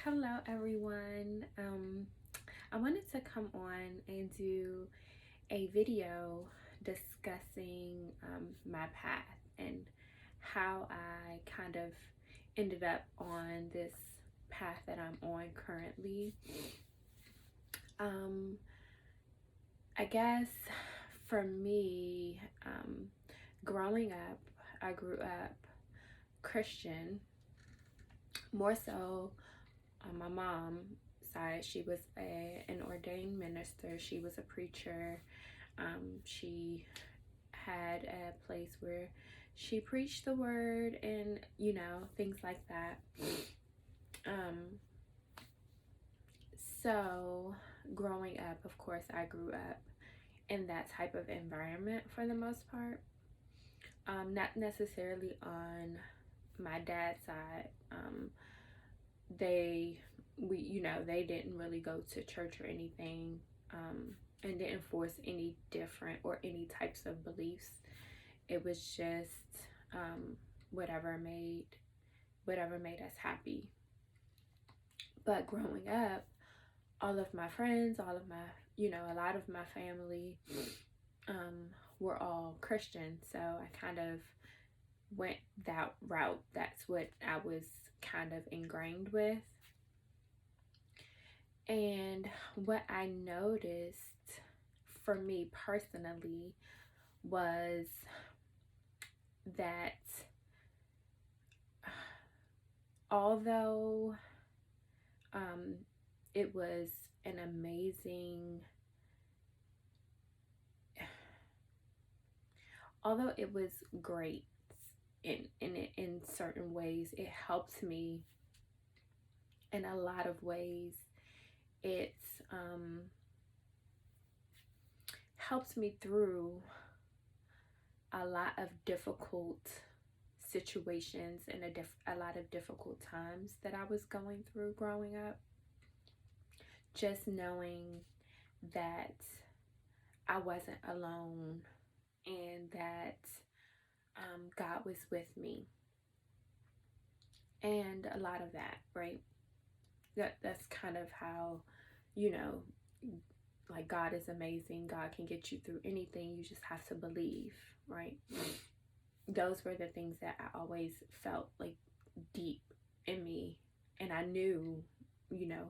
Hello, everyone. I wanted to come on and do a video discussing my path and how I kind of ended up on this path that I'm on currently. Um, I guess for me, growing up, I grew up Christian, more so on my mom side. She was an ordained minister. She was a preacher. She had a place where she preached the word and things like that. um so growing up, of course, I grew up in that type of environment for the most part. Not necessarily on my dad's side. They we they didn't really go to church or anything, and didn't force any different or any types of beliefs. It was just whatever made us happy. But growing up, all of my friends, all of my a lot of my family were all Christian, so I kind of went that route. That's what I was kind of ingrained with. And what I noticed for me personally was that although um, it was an amazing, although it was great in certain ways, it helped me in a lot of ways. It's helped me through a lot of difficult situations and a lot of difficult times that I was going through growing up. Just knowing that I wasn't alone and that God was with me, and a lot of that, right? That's kind of how, you know, like, God is amazing. God can get you through anything. You just have to believe, right? Those were the things that I always felt like deep in me, and I knew, you know,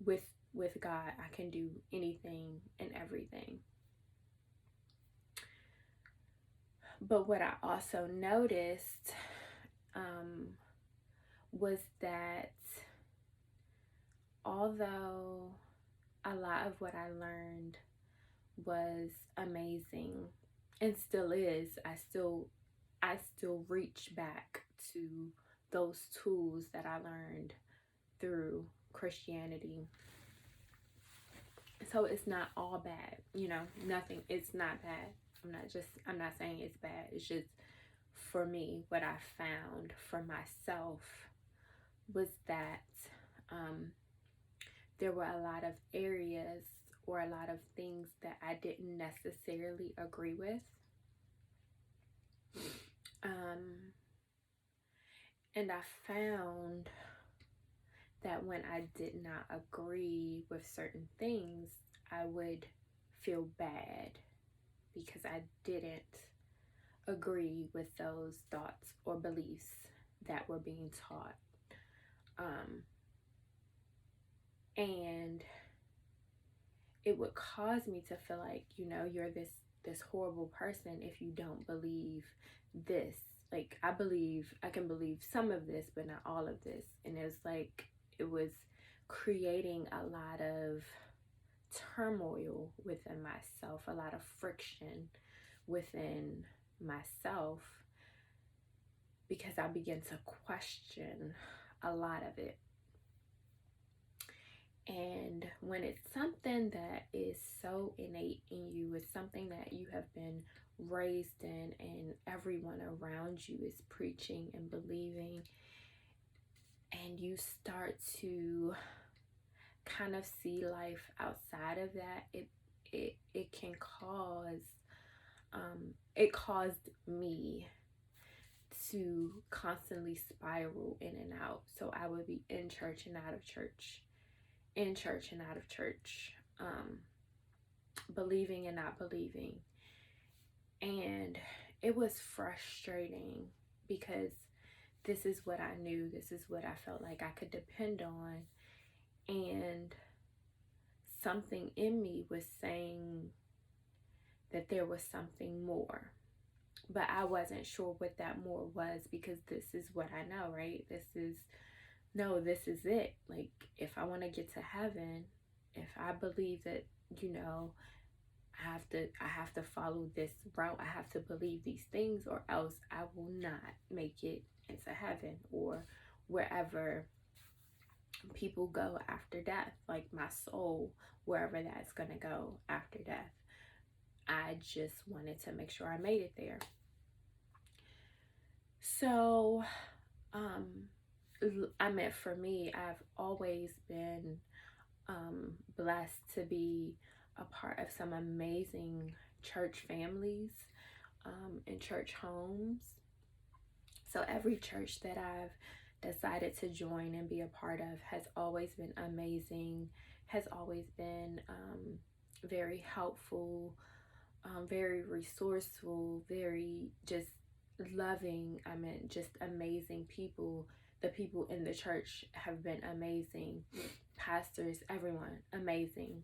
with with God, I can do anything and everything. But what I also noticed was that although a lot of what I learned was amazing and still is, I still reach back to those tools that I learned through Christianity. So it's not all bad, nothing, it's not bad. I'm not saying it's bad. It's just, for me, what I found for myself was that there were a lot of areas or a lot of things that I didn't necessarily agree with. And I found that when I did not agree with certain things, I would feel bad because I didn't agree with those thoughts or beliefs that were being taught. And it would cause me to feel like, you're this horrible person if you don't believe this. Like, I can believe some of this, but not all of this. And it was like, it was creating a lot of turmoil within myself, a lot of friction within myself, because I began to question a lot of it. And when it's something that is so innate in you, it's something that you have been raised in, and everyone around you is preaching and believing, and you start to kind of see life outside of that, it can cause it caused me to constantly spiral in and out. So I would be in church and out of church, in church and out of church, believing and not believing. And it was frustrating because this is what I knew, this is what I felt like I could depend on. And something in me was saying that there was something more. But I wasn't sure what that more was, because this is what I know, right? This is it. Like, if I want to get to heaven, if I believe that, I have to follow this route, I have to believe these things, or else I will not make it into heaven or wherever people go after death, like my soul, wherever that's gonna go after death. I just wanted to make sure I made it there. So, for me, I've always been blessed to be a part of some amazing church families and church homes. So every church that I've decided to join and be a part of has always been amazing, has always been very helpful, very resourceful, very just loving. Just amazing people. The people in the church have been amazing. Pastors, everyone, amazing.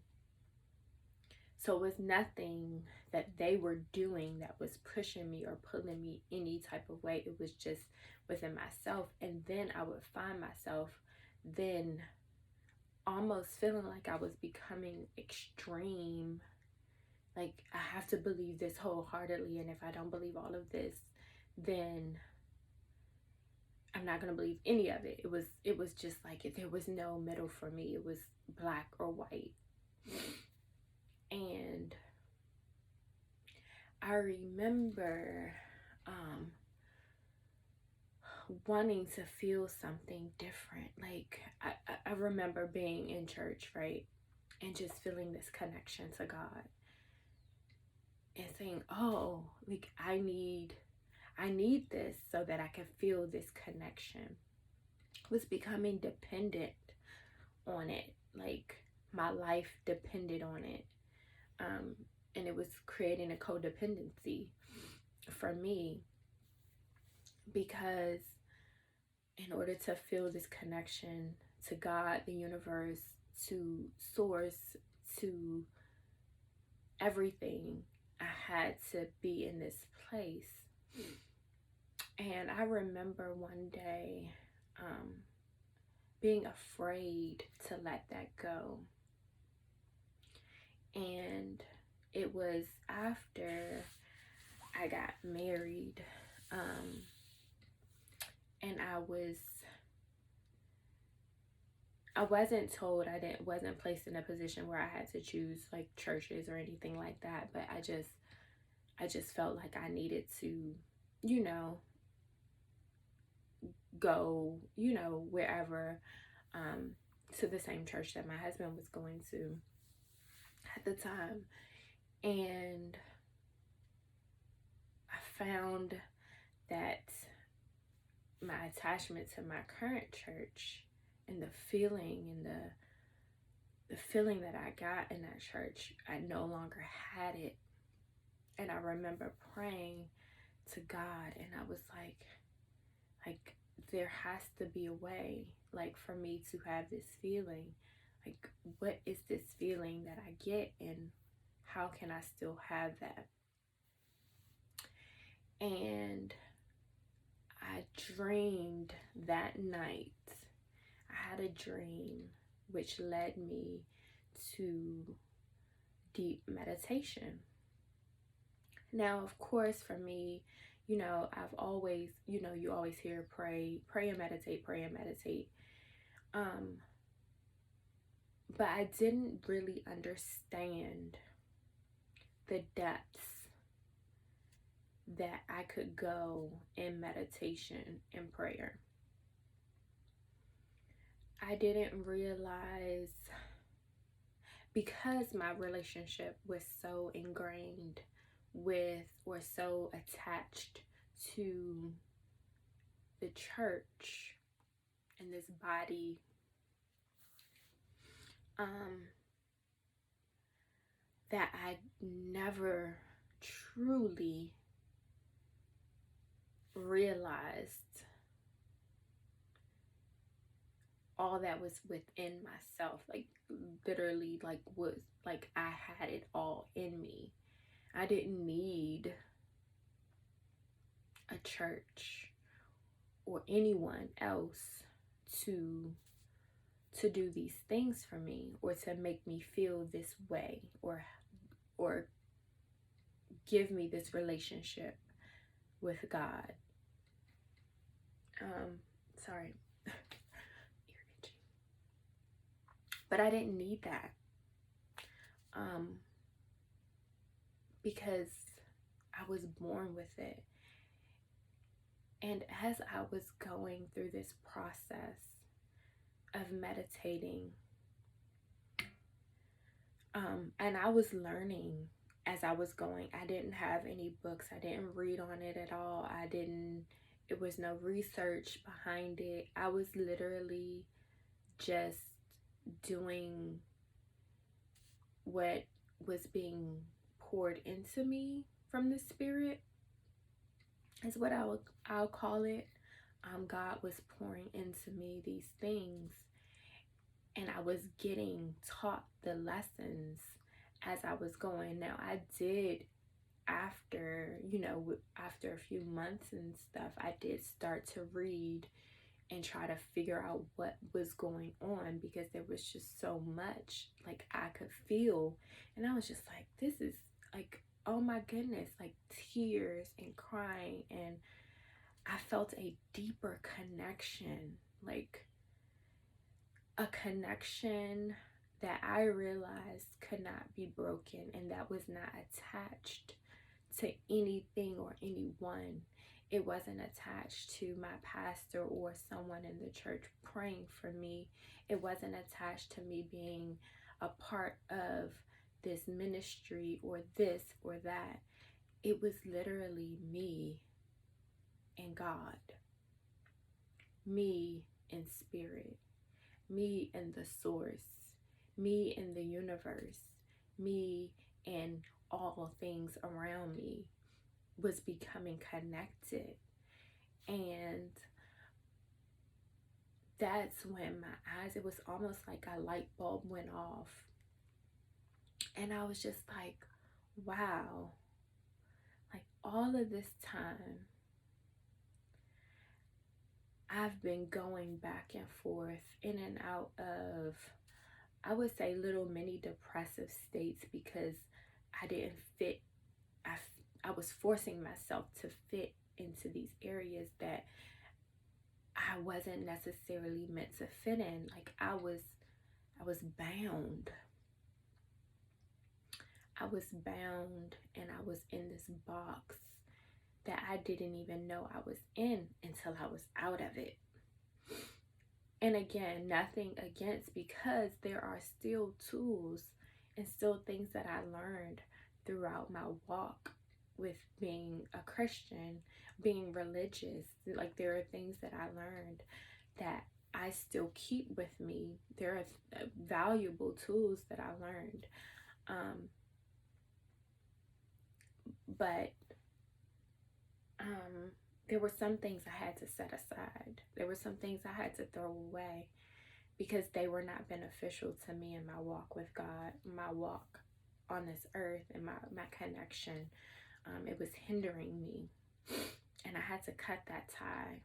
So it was nothing that they were doing that was pushing me or pulling me any type of way. It was just within myself. And then I would find myself then almost feeling like I was becoming extreme. Like, I have to believe this wholeheartedly, and if I don't believe all of this, then I'm not going to believe any of it. It was just like there was no middle for me. It was black or white. And I remember wanting to feel something different. Like, I remember being in church, right? And just feeling this connection to God. And saying, oh, like, I need this so that I can feel this connection. I was becoming dependent on it. Like, my life depended on it. And it was creating a codependency for me, because in order to feel this connection to God, the universe, to source, to everything, I had to be in this place. And I remember one day being afraid to let that go. And it was after I got married, and I wasn't told, wasn't placed in a position where I had to choose like churches or anything like that, but I just felt like I needed to, go, wherever, to the same church that my husband was going to at the time. And I found that my attachment to my current church and the feeling that I got in that church, I no longer had it. And I remember praying to God, and I was like there has to be a way, like, for me to have this feeling. Like, what is this feeling that I get, and how can I still have that? And I dreamed that night. I had a dream which led me to deep meditation. Now, of course, for me, I've always, you always hear pray and meditate, pray and meditate. But I didn't really understand the depths that I could go in meditation and prayer. I didn't realize, because my relationship was so ingrained with, or so attached to, the church and this body, that I never truly realized all that was within myself. Like literally, like was like I had it all in me. I didn't need a church or anyone else to do these things for me, or to make me feel this way, or give me this relationship with God. Sorry. But I didn't need that. Because I was born with it. And as I was going through this process of meditating, and I was learning as I was going. I didn't have any books. I didn't read on it at all. It was no research behind it. I was literally just doing what was being poured into me from the Spirit, is what I'll call it. God was pouring into me these things, and I was getting taught the lessons as I was going. Now, I did, after a few months and stuff, I did start to read and try to figure out what was going on, because there was just so much like I could feel, and I was just like, this is like, oh my goodness, like tears and crying, and I felt a deeper connection, like a connection that I realized could not be broken, and that was not attached to anything or anyone. It wasn't attached to my pastor or someone in the church praying for me. It wasn't attached to me being a part of this ministry or this or that. It was literally me and God, me in spirit, me and the source, me in the universe, me and all things around me was becoming connected. And that's when my eyes, it was almost like a light bulb went off, and I was just like, wow, like all of this time I've been going back and forth in and out of, I would say, little mini depressive states, because I didn't fit. I was forcing myself to fit into these areas that I wasn't necessarily meant to fit in. Like I was bound. I was bound, and I was in this box that I didn't even know I was in until I was out of it. And again, nothing against, because there are still tools and still things that I learned throughout my walk with being a Christian, being religious. Like there are things that I learned that I still keep with me. There are valuable tools that I learned. But there were some things I had to set aside. There were some things I had to throw away, because they were not beneficial to me in my walk with God, my walk on this earth, and my connection. It was hindering me, and I had to cut that tie.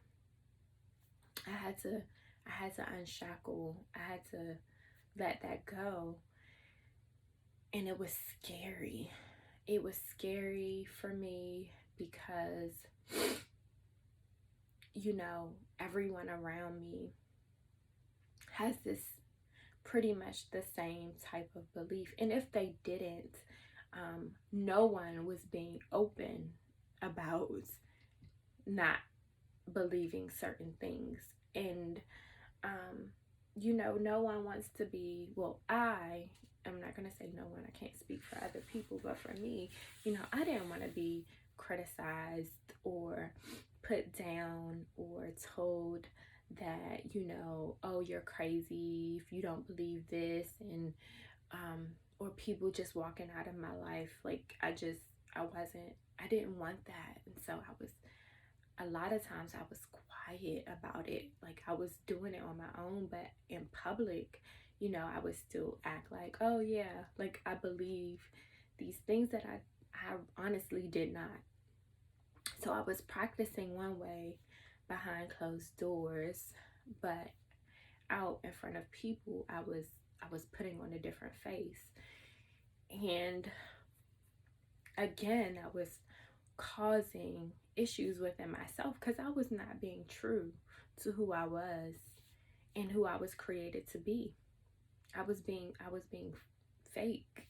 I had to unshackle. I had to let that go. And it was scary. It was scary for me because, everyone around me has this pretty much the same type of belief. And if they didn't, no one was being open about not believing certain things. And, no one wants to be, I'm not going to say no one, I can't speak for other people, but for me, I didn't want to be criticized or put down or told that, oh, you're crazy if you don't believe this, and or people just walking out of my life. Like, I didn't want that. And so a lot of times I was quiet about it. Like, I was doing it on my own, but in public, I would still act like, oh yeah, like I believe these things that I honestly did not. So I was practicing one way behind closed doors, but out in front of people, I was putting on a different face. And again, I was causing issues within myself because I was not being true to who I was and who I was created to be. I was being fake.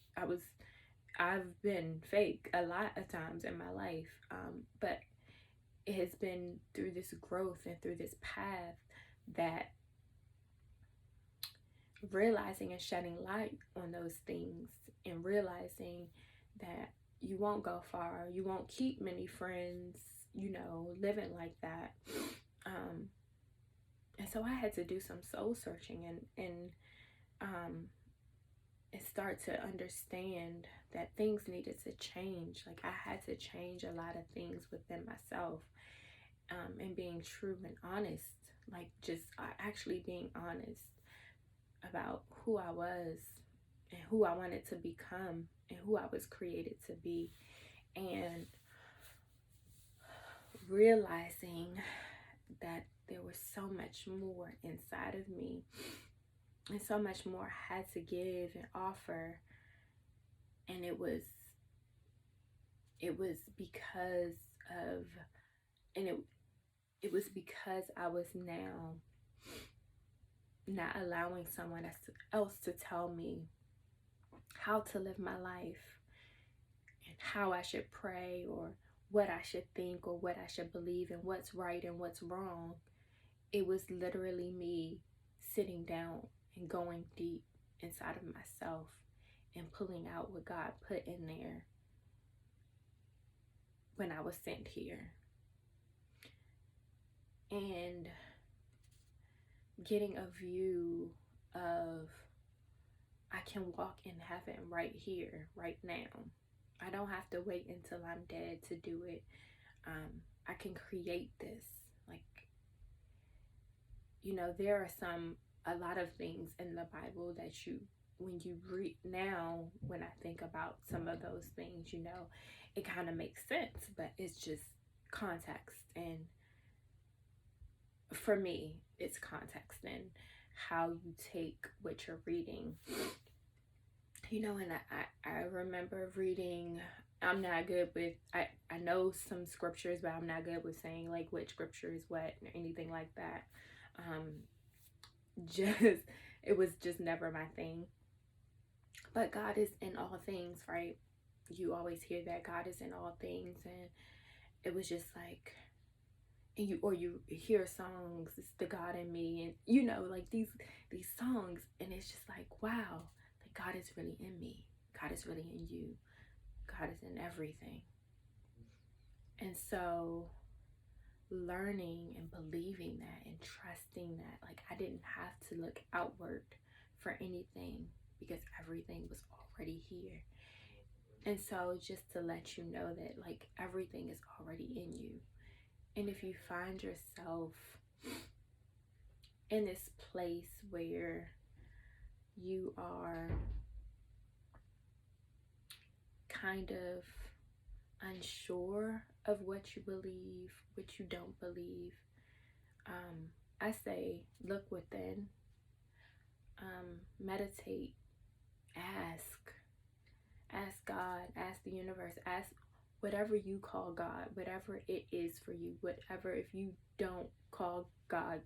I've been fake a lot of times in my life, but it has been through this growth and through this path that realizing and shedding light on those things, and realizing that you won't go far, you won't keep many friends, living like that. And so I had to do some soul searching and start to understand that things needed to change. Like, I had to change a lot of things within myself, and being true and honest, like just actually being honest about who I was and who I wanted to become and who I was created to be, and realizing that there was so much more inside of me and so much more I had to give and offer. And it was because of, and it was because I was now not allowing someone else to tell me how to live my life and how I should pray, or what I should think, or what I should believe, and what's right and what's wrong. It was literally me sitting down and going deep inside of myself and pulling out what God put in there when I was sent here, and getting a view of, I can walk in heaven right here, right now. I don't have to wait until I'm dead to do it. I can create this. Like, there are a lot of things in the Bible that when you read now, when I think about some of those things, it kind of makes sense, but it's just context. And for me, it's context and how you take what you're reading. And I remember reading, I'm not good with, I know some scriptures, but I'm not good with saying like which scripture is what or anything like that. It was just never my thing. But God is in all things, right? You always hear that God is in all things, and it was just like, and you hear songs, it's the God in me, and like these songs, and it's just like, wow, like God is really in me, God is really in you, God is in everything. And so learning and believing that and trusting that, like, I didn't have to look outward for anything because everything was already here. And so just to let you know that, like, everything is already in you. And if you find yourself in this place where you are kind of unsure of what you believe, what you don't believe, I say look within, meditate, ask God, ask the universe, ask whatever you call God, whatever it is for you, whatever, if you don't call God,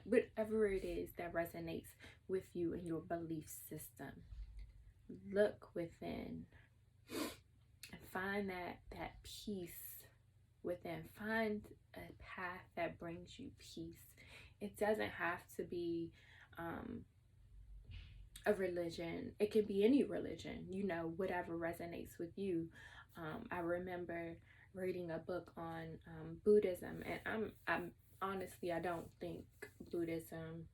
whatever it is that resonates with you and your belief system. Look within and find that peace within. Find a path that brings you peace. It doesn't have to be a religion. It can be any religion, whatever resonates with you. I remember reading a book on Buddhism, and I'm honestly, I don't think Buddhism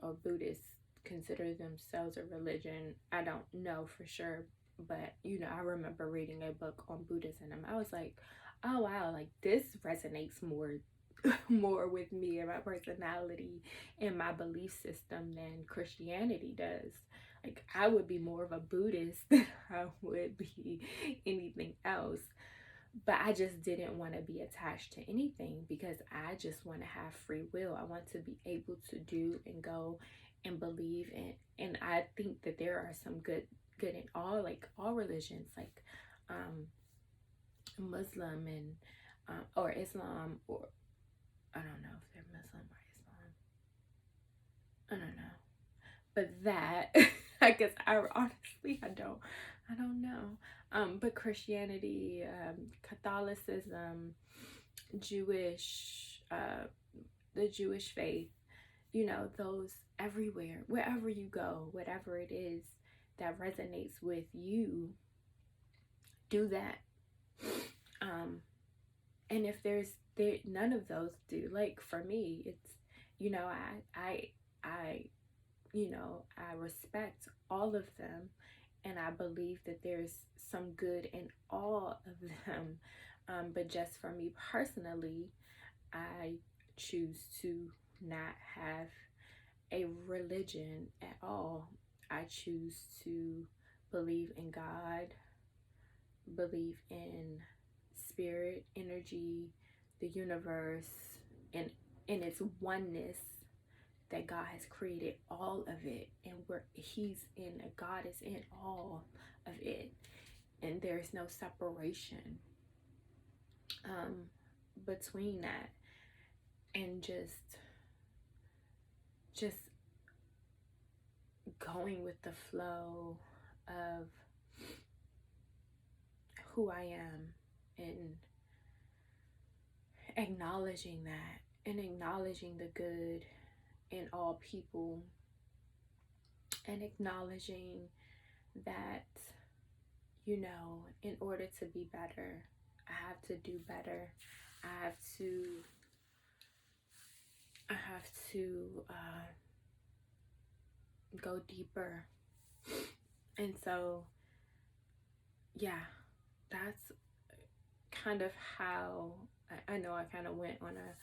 or Buddhists consider themselves a religion. I don't know for sure, but I remember reading a book on Buddhism, and I was like, oh wow, like this resonates more with me and my personality and my belief system than Christianity does. Like, I would be more of a Buddhist than I would be anything else. But I just didn't want to be attached to anything because I just want to have free will. I want to be able to do and go and believe in. And I think that there are some good in all religions, like Muslim and or Islam, or I don't know if they're Muslim or Islam. I don't know. But that I guess I don't know. But Christianity, Catholicism, Jewish, the Jewish faith, those everywhere, wherever you go, whatever it is that resonates with you, do that. And if none of those do, like for me, it's, I respect all of them, and I believe that there's some good in all of them. But just for me personally, I choose to not have a religion at all. I choose to believe in God, believe in spirit, energy, the universe, and in its oneness, that God has created all of it, and God is in all of it, and there's no separation between that. And just going with the flow of who I am, and acknowledging that, and acknowledging the good in all people, and acknowledging that, in order to be better, I have to do better. I have to go deeper. And so, yeah, that's kind of how, I know I kind of went on a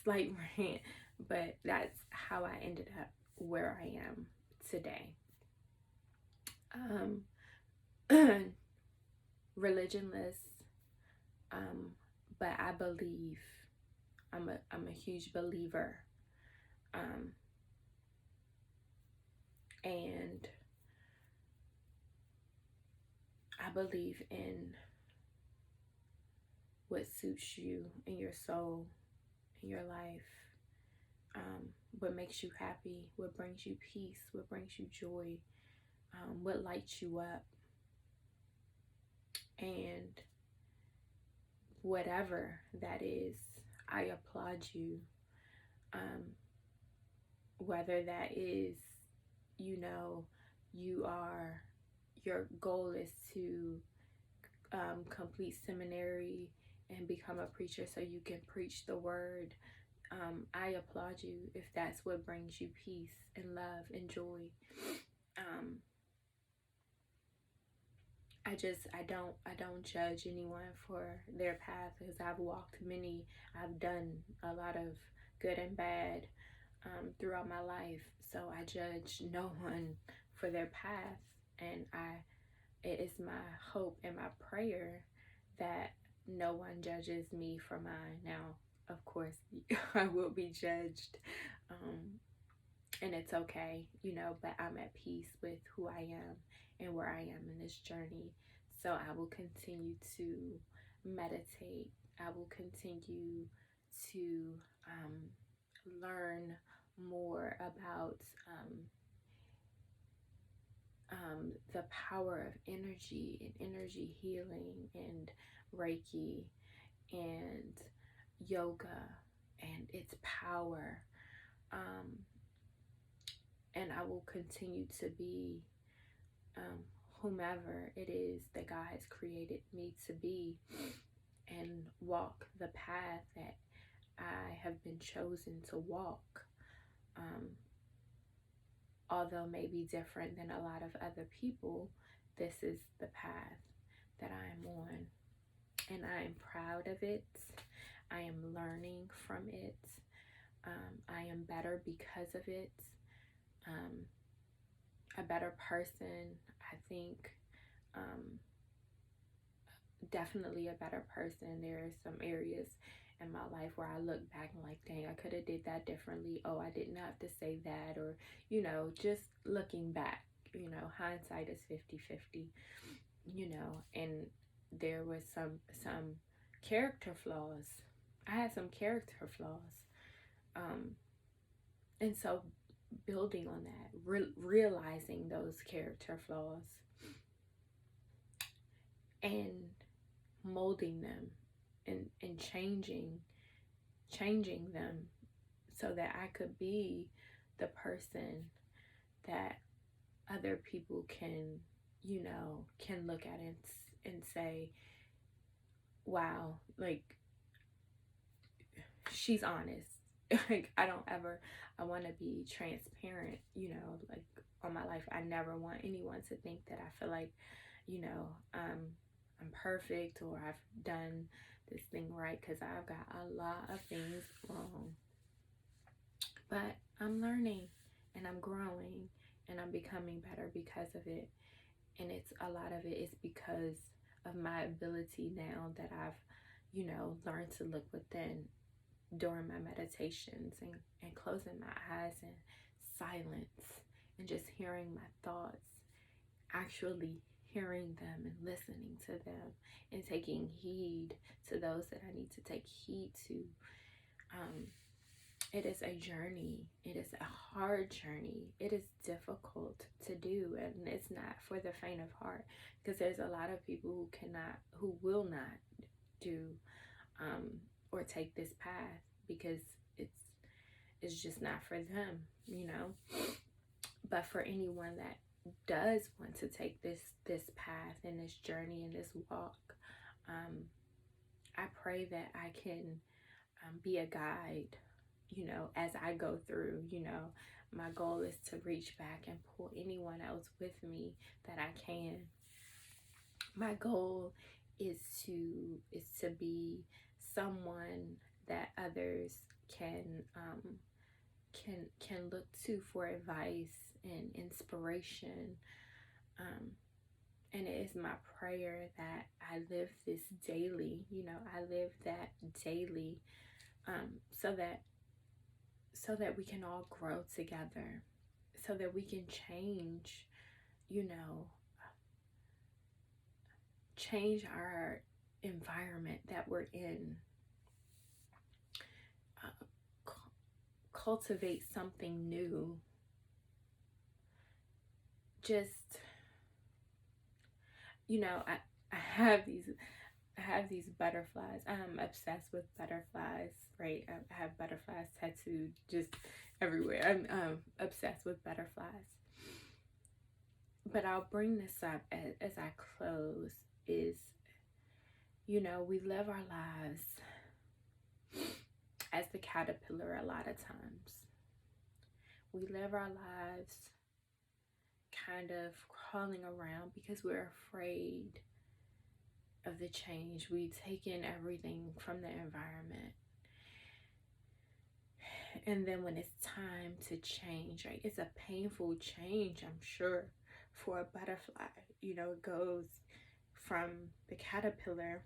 slight rant, but that's how I ended up where I am today. Religionless, but I believe, I'm a huge believer, and I believe in what suits you in your soul, in your life, what makes you happy, what brings you peace, what brings you joy, what lights you up. And whatever that is, I applaud you. Whether that is, your goal is to complete seminary and become a preacher so you can preach the word. I applaud you if that's what brings you peace and love and joy. I don't judge anyone for their path, because I've walked many. I've done a lot of good and bad throughout my life, so I judge no one for their path. And it is my hope and my prayer that no one judges me for mine. Now, of course, I will be judged, and it's okay, but I'm at peace with who I am and where I am in this journey. So I will continue to meditate. I will continue to learn more about the power of energy and energy healing, and Reiki and yoga and its power. And I will continue to be whomever it is that God has created me to be. and walk the path that I have been chosen to walk. Although maybe different than a lot of other people, this is the path that I am on. And I am proud of it. I am learning from it. I am better because of it. A better person, I think. Definitely a better person. There are some areas in my life where I look back and like, dang, I could have did that differently. Oh, I didn't have to say that. Or, you know, just looking back, you know, hindsight is 50-50, you know. And there was some character flaws. I had some character flaws. And so building on that, realizing those character flaws and molding them and changing them so that I could be the person that other people can, you know, can look at it and say, wow, like, she's honest. Like, I want to be transparent, you know, like, all my life. I never want anyone to think that I feel like, you know, I'm perfect or I've done this thing right, because I've got a lot of things wrong. But I'm learning and I'm growing and I'm becoming better because of it. And it's a lot of it is because of my ability now that I've, you know, learned to look within during my meditations and closing my eyes and silence and just hearing my thoughts, actually hearing them and listening to them and taking heed to those that I need to take heed to. It is a journey. It is a hard journey. It is difficult to do, and it's not for the faint of heart, because there's a lot of people who will not do or take this path because it's just not for them, you know. But for anyone that does want to take this path and this journey and this walk, I pray that I can be a guide, you know, as I go through. You know, my goal is to reach back and pull anyone else with me that I can. My goal is to be someone that others can look to for advice and inspiration. And it is my prayer that I live this daily, you know, I live that daily, so that we can all grow together, so that we can change, you know, change our environment that we're in, cultivate something new. Just, you know, I have these butterflies. I'm obsessed with butterflies, right? I have butterflies tattooed just everywhere. I'm obsessed with butterflies. But I'll bring this up as I close is, you know, we live our lives as the caterpillar a lot of times. We live our lives kind of crawling around because we're afraid of the change. We've taken everything from the environment. And then when it's time to change, right, it's a painful change, I'm sure, for a butterfly. You know, it goes from the caterpillar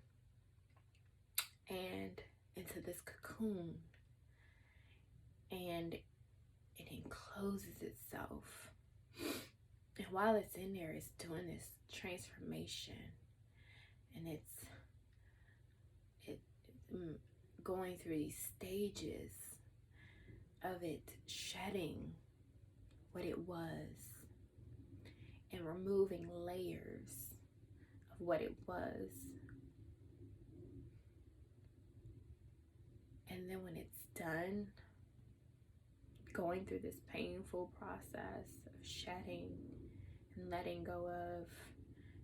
and into this cocoon, and it encloses itself. And while it's in there, it's doing this transformation, and it's going through these stages of it shedding what it was and removing layers of what it was. And then when it's done going through this painful process of shedding and letting go of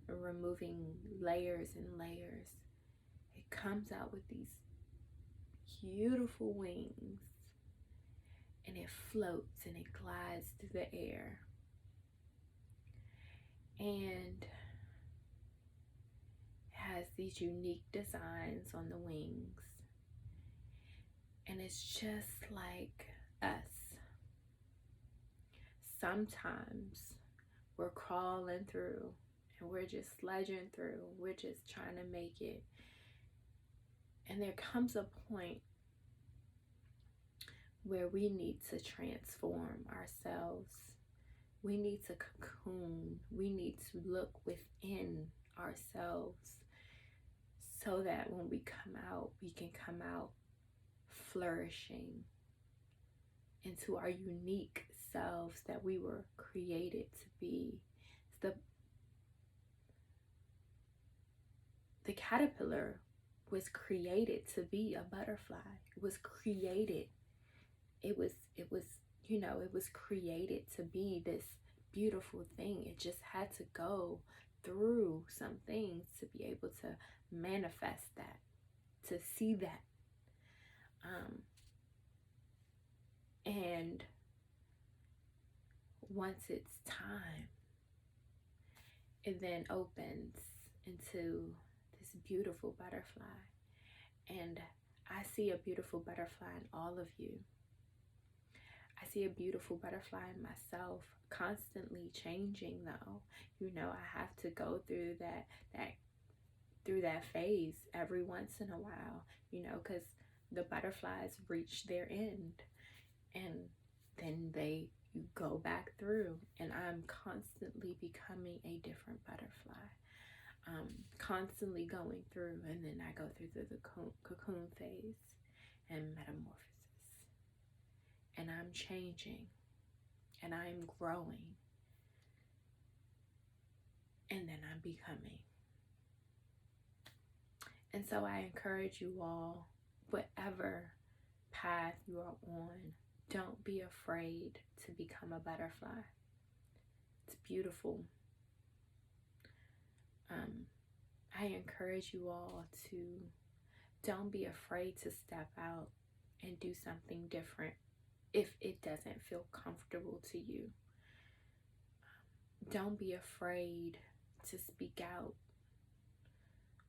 and removing layers and layers, it comes out with these beautiful wings, and it floats and it glides through the air. And it has these unique designs on the wings. And it's just like us. Sometimes we're crawling through and we're just sledging through. We're just trying to make it. And there comes a point where we need to transform ourselves. We need to cocoon. We need to look within ourselves so that when we come out, we can come out flourishing into our unique selves that we were created to be. The caterpillar was created to be a butterfly. It was created. It was created to be this beautiful thing. It just had to go through some things to be able to manifest that, to see that. And once it's time, it then opens into this beautiful butterfly. And I see a beautiful butterfly in all of you. I see a beautiful butterfly in myself, constantly changing though. I have to go through that phase every once in a while, because the butterflies reach their end and then you go back through, and I'm constantly becoming a different butterfly. Constantly going through, and then I go through the cocoon phase and metamorphosis, and I'm changing, and I'm growing, and then I'm becoming. And so I encourage you all, whatever path you are on, don't be afraid to become a butterfly. It's beautiful. I encourage you all to don't be afraid to step out and do something different if it doesn't feel comfortable to you. Don't be afraid to speak out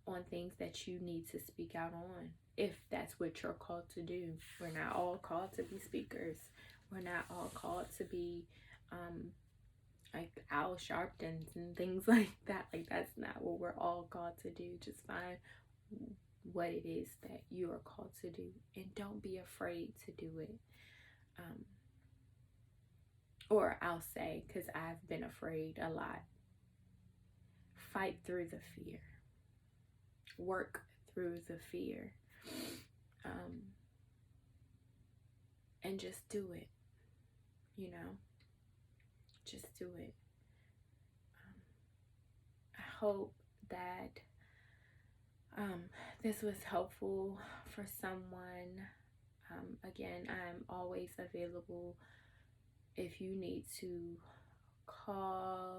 on things that you need to speak out on, if that's what you're called to do. We're not all called to be speakers. We're not all called to be like Al Sharptons and things like that. Like, that's not what we're all called to do. Just find what it is that you are called to do, and don't be afraid to do it. Or I'll say, because I've been afraid a lot, fight through the fear. Work through the fear. And just do it. Just do it. I hope that this was helpful for someone. Again, I'm always available if you need to call,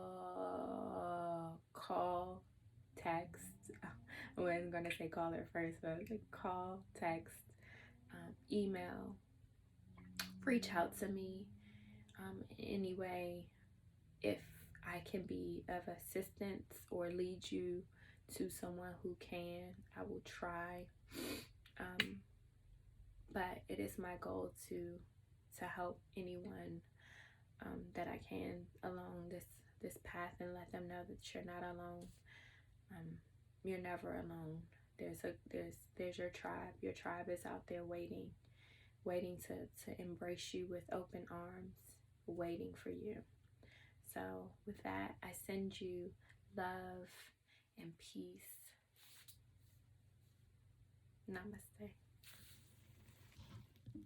text. I wasn't going to say call at first, but I was like call, text, email, reach out to me anyway. If I can be of assistance or lead you to someone who can, I will try. But it is my goal to help anyone that I can along this path, and let them know that you're not alone. You're never alone. There's your tribe. Your tribe is out there waiting to embrace you with open arms, waiting for you. So with that, I send you love and peace. Namaste.